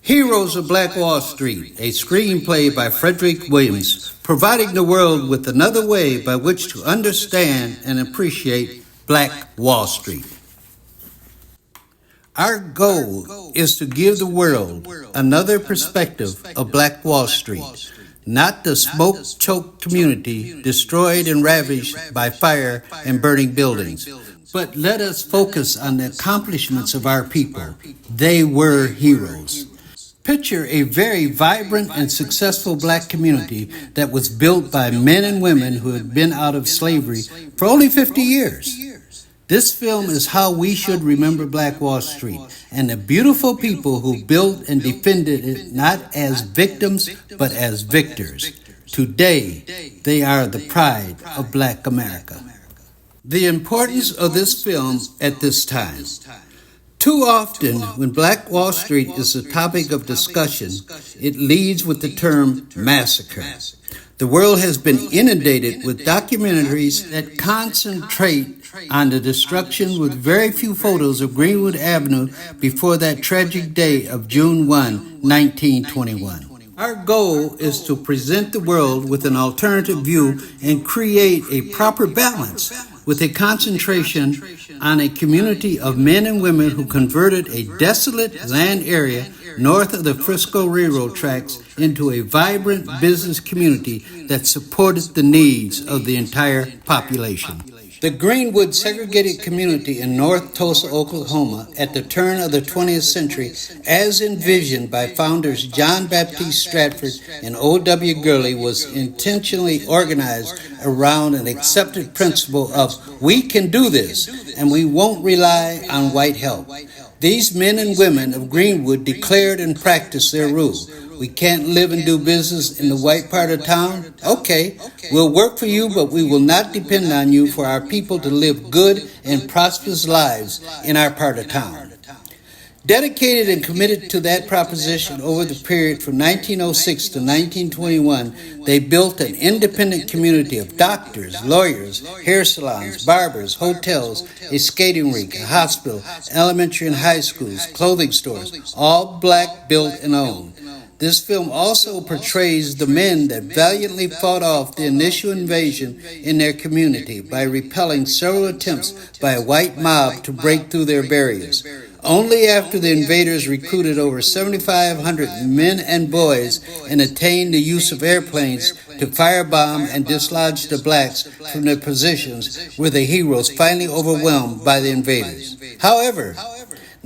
Heroes of Black Wall Street, a screenplay by Frederick Williams, providing the world with another way by which to understand and appreciate Black Wall Street. Our goal is to give the world another perspective of Black Wall Street, not the smoke-choked community destroyed and ravaged by fire and burning buildings. But let us focus on the accomplishments of our people. They were heroes. Picture a very vibrant and successful black community that was built by men and women who had been out of slavery for only 50 years. This film is how we should remember Black Wall Street and the beautiful people who built and defended it not as victims but as victors. Today, they are the pride of Black America. The importance of this film at this time. Too often, when Black Wall Street is a topic of discussion, it leads with the term massacre. The world has been inundated with documentaries that concentrate on the destruction with very few photos of Greenwood Avenue before that tragic day of June 1, 1921. Our goal is to present the world with an alternative view and create a proper balance with a concentration on a community of men and women who converted a desolate land area north of the Frisco Railroad tracks into a vibrant business community that supported the needs of the entire population. The Greenwood segregated community in North Tulsa, Oklahoma, at the turn of the 20th century, as envisioned by founders John Baptiste Stratford and O.W. Gurley, was intentionally organized around an accepted principle of "we can do this, and we won't rely on white help." These men and women of Greenwood declared and practiced their rule. We can't live and do business in the white part of town? Okay, we'll work for you, but we will not depend on you for our people to live good and prosperous lives in our part of town. Dedicated and committed to that proposition over the period from 1906 to 1921, they built an independent community of doctors, lawyers, hair salons, barbers, hotels, a skating rink, a hospital, elementary and high schools, clothing stores, all black built and owned. This film also portrays the men that valiantly fought off the initial invasion in their community by repelling several attempts by a white mob to break through their barriers. Only after the invaders recruited over 7,500 men and boys and attained the use of airplanes to firebomb and dislodge the blacks from their positions were the heroes finally overwhelmed by the invaders. However,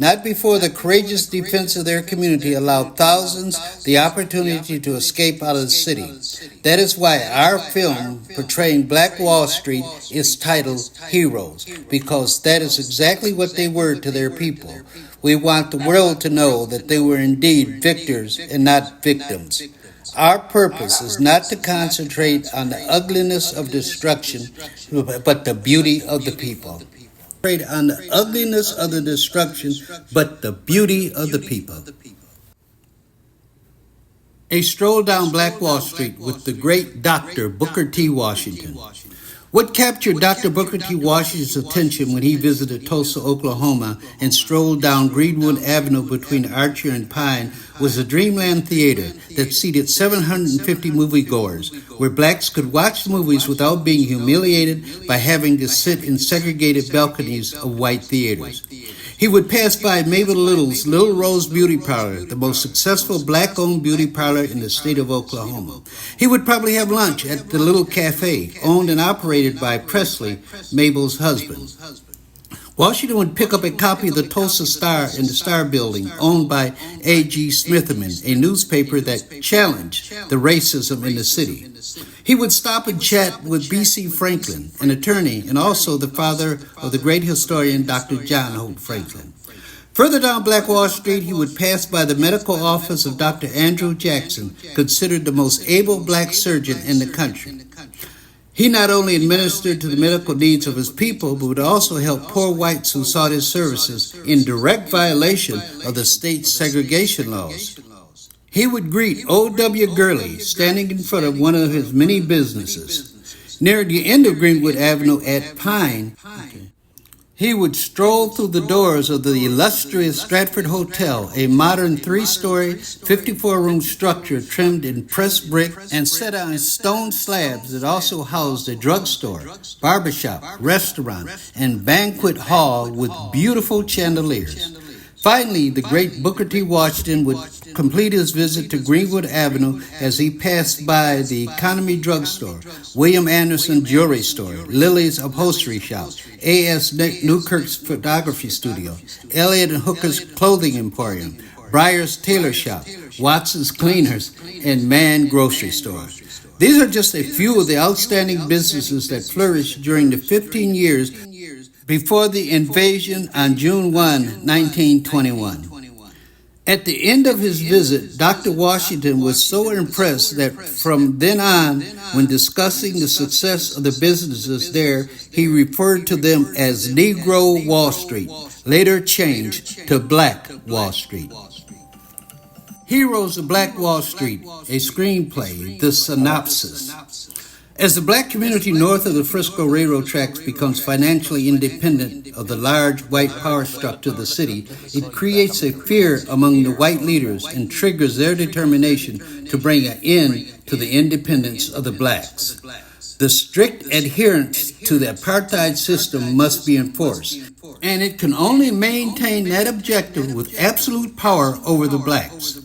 not before the courageous defense of their community allowed thousands the opportunity to escape out of the city. That is why our film portraying Black Wall Street is titled Heroes, because that is exactly what they were to their people. We want the world to know that they were indeed victors and not victims. Our purpose is not to concentrate on the ugliness of destruction, but the beauty of the people. On the ugliness of the destruction, but the beauty of the people. A stroll down Black Wall Street with the great Dr. Booker T. Washington. What captured Dr. Booker T. Washington's attention when he visited Tulsa, Oklahoma, and strolled down Greenwood Avenue between Archer and Pine was the Dreamland Theater that seated 750 moviegoers, where blacks could watch the movies without being humiliated by having to sit in segregated balconies of white theaters. He would pass by Mabel Little's Little Rose Beauty Parlor, the most successful black-owned beauty parlor in the state of Oklahoma. He would probably have lunch at the Little Cafe, owned and operated by Presley, Mabel's husband. Washington would pick up a copy of the Tulsa Star in the Star Building, owned by A.G. Smitherman, a newspaper that challenged the racism in the city. He would stop and chat with B.C. Franklin, an attorney, and also the father of the great historian Dr. John Hope Franklin. Further down Black Wall Street, he would pass by the medical office of Dr. Andrew Jackson, considered the most able black surgeon in the country. He not only administered to the medical needs of his people, but would also help poor whites who sought his services in direct violation of the state's segregation laws. He would greet O.W. Gurley, standing in front of one of his many businesses. Near the end of Greenwood Avenue at Pine, He would stroll through the doors of the illustrious Stratford Hotel, a modern 3-story, 54-room structure trimmed in pressed brick and set on stone slabs that also housed a drugstore, barbershop, restaurant, and banquet hall with beautiful chandeliers. Finally, the great Booker T. Washington would complete his visit to Greenwood Avenue as he passed by the Economy Drugstore, William Anderson Jewelry Store, Lily's Upholstery Shop, A.S. Newkirk's Photography Studio, Elliott and Hooker's Clothing Emporium, Breyer's Tailor Shop, Watson's Cleaners, and Mann Grocery Store. These are just a few of the outstanding businesses that flourished during the 15 years before the invasion on June 1, 1921. At the end of his visit, Dr. Washington was so impressed that from then on, when discussing the success of the businesses there, he referred to them as Negro Wall Street, later changed to Black Wall Street. Heroes of Black Wall Street, a screenplay, the synopsis. As the black community north of the Frisco Railroad tracks becomes financially independent of the large white power structure of the city, it creates a fear among the white leaders and triggers their determination to bring an end to the independence of the blacks. The strict adherence to the apartheid system must be enforced, and it can only maintain that objective with absolute power over the blacks.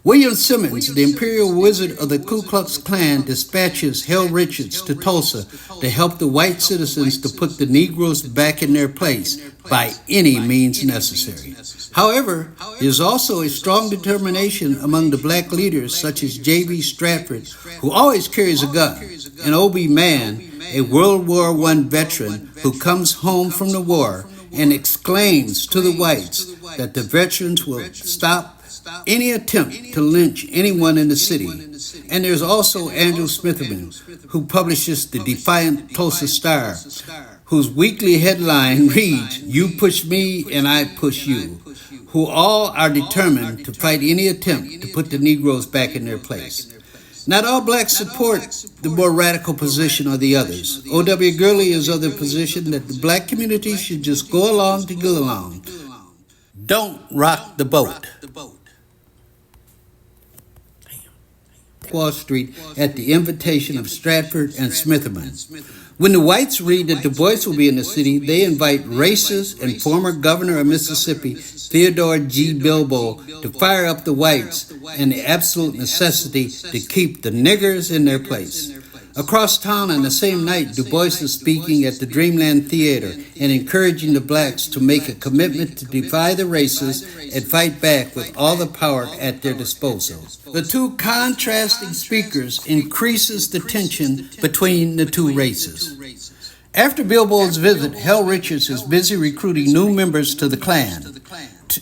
William Simmons, the imperial wizard of the Ku Klux Klan, dispatches Hal Richards to Tulsa to help the white citizens to put the Negroes back in their place by any means necessary. However, there is also a strong determination among the black leaders such as J.B. Stratford, who always carries a gun, and O.B. Mann, a World War I veteran who comes home from the war and exclaims to the whites that the veterans will stop any attempt to lynch anyone in the city. And there's also Andrew Smitherman, who publishes the Defiant Tulsa Star, whose weekly headline reads, "You push me and I push you," who all are determined to fight any attempt to put the Negroes back in their place. Not all blacks support the more radical position of the others. O.W. Gurley is of the position that the black community should just go along to get along. Don't rock the boat. Wall Street at the invitation of Stratford and Smitherman. When the whites read that Du Bois will be in the city, they invite racist and former governor of Mississippi, Theodore G. Bilbo, to fire up the whites and the absolute necessity to keep the niggers in their place. Across town on the same night, Du Bois is speaking at the Dreamland Theater and encouraging the blacks to make a commitment to defy the races and fight back with all the power at their disposal. The two contrasting speakers increases the tension between the two races. After Bilbo's visit, Hal Richards is busy recruiting new members to the Klan.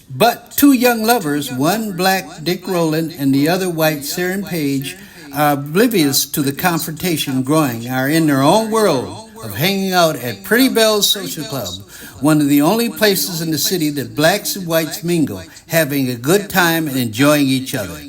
But two young lovers, one black Dick Rowland and the other white Saren Page, are oblivious to the confrontation growing, are in their own world of hanging out at Pretty Belle's Social Club, one of the only places in the city that blacks and whites mingle, having a good time and enjoying each other.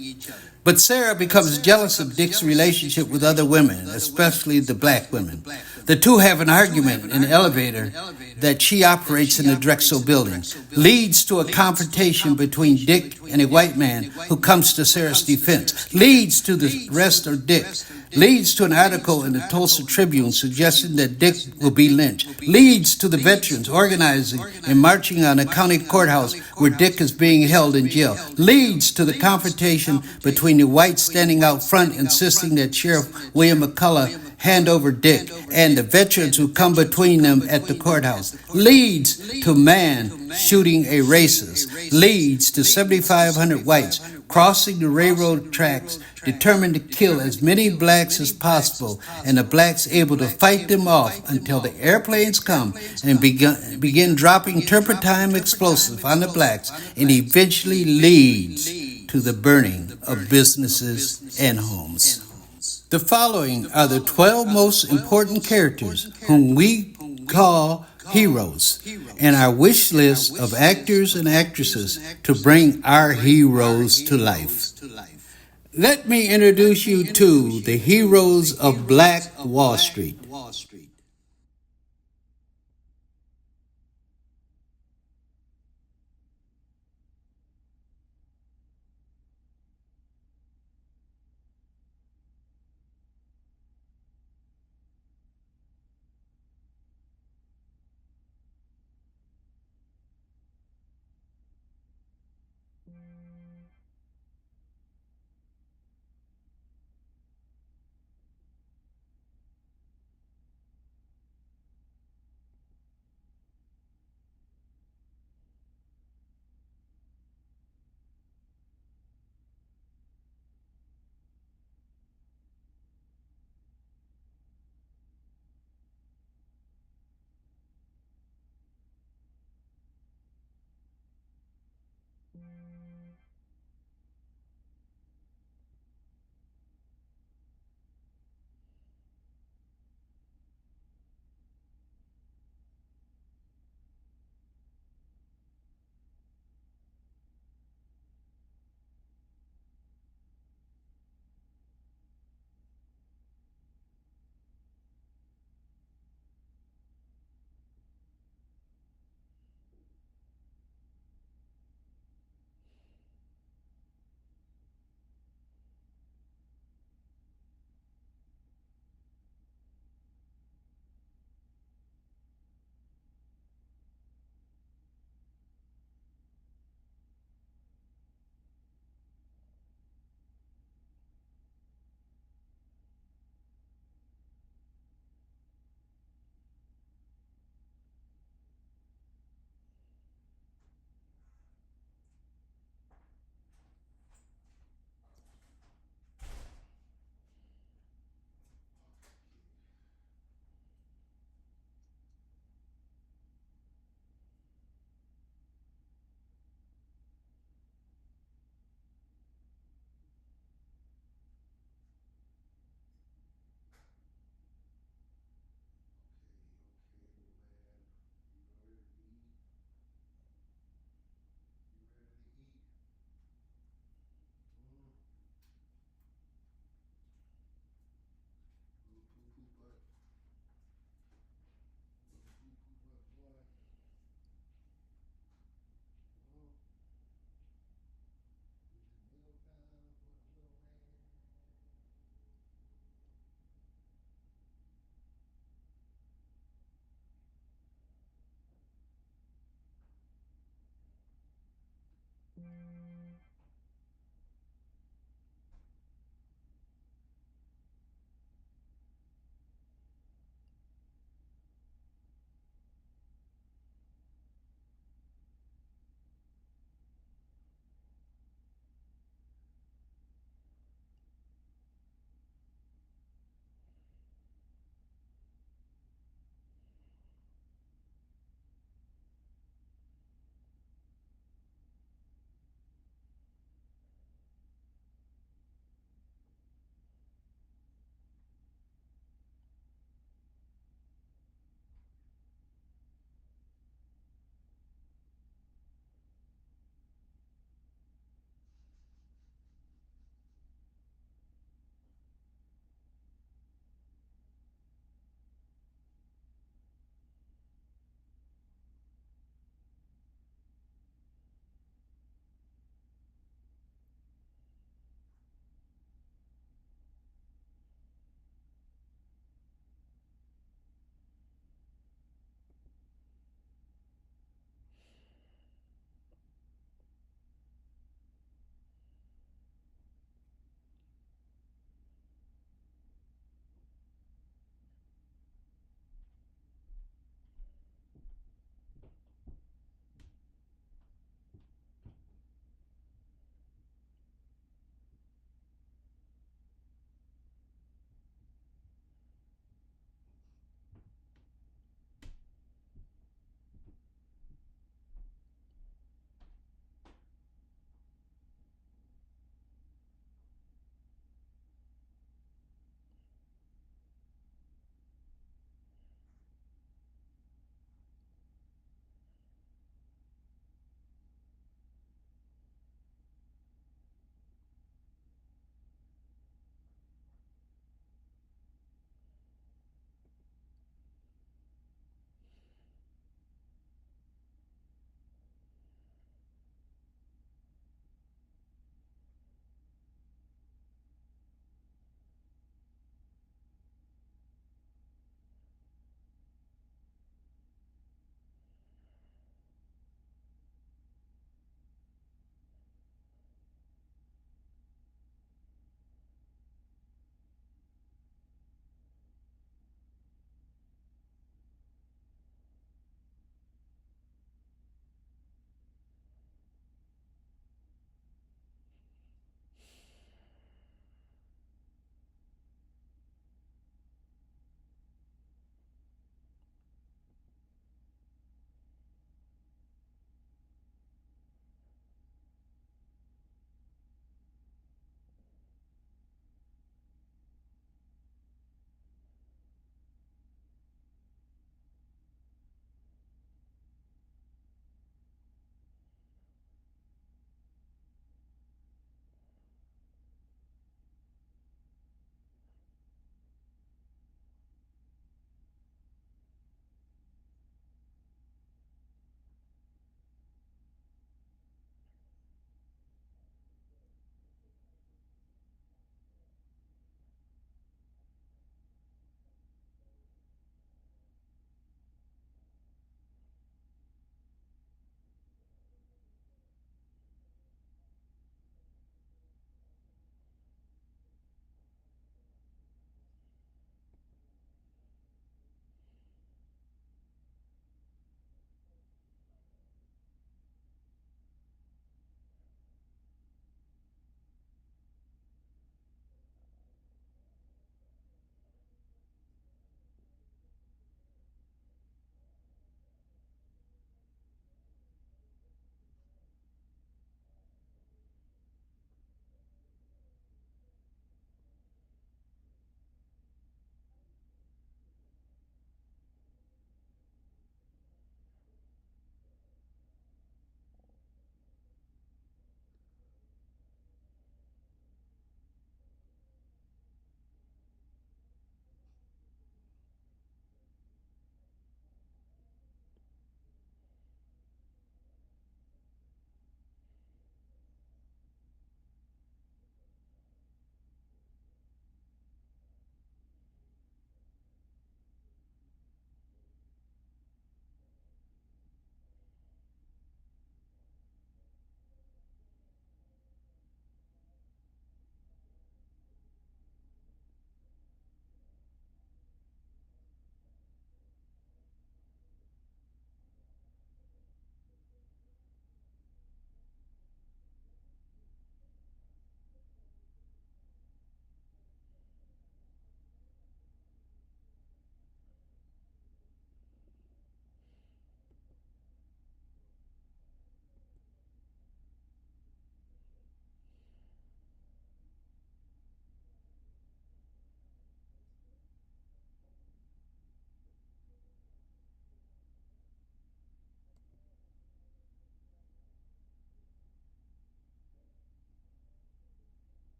But Sarah becomes jealous of Dick's relationship with other women, especially the black women. The two have an argument in the elevator that she operates in the Drexel building, leads to a confrontation between Dick and a white man who comes to Sarah's defense, leads to the arrest of Dick, leads to an article in the Tulsa Tribune suggesting that Dick will be lynched, leads to the veterans organizing and marching on a county courthouse where Dick is being held in jail, leads to the confrontation between the whites standing out front insisting that Sheriff William McCullough hand over Dick and the veterans who come between them at the courthouse, leads to Mann shooting a racist, leads to 7,500 whites crossing the railroad tracks determined to kill as many blacks as possible, and the blacks able to fight them off until the airplanes come and begin dropping turpentine explosives on the blacks, and eventually leads to the burning of businesses and homes. The following are the 12 most important characters whom we call heroes, and our wish list of actors and actresses to bring our heroes to life. Let me introduce you to the heroes of Black Wall Street.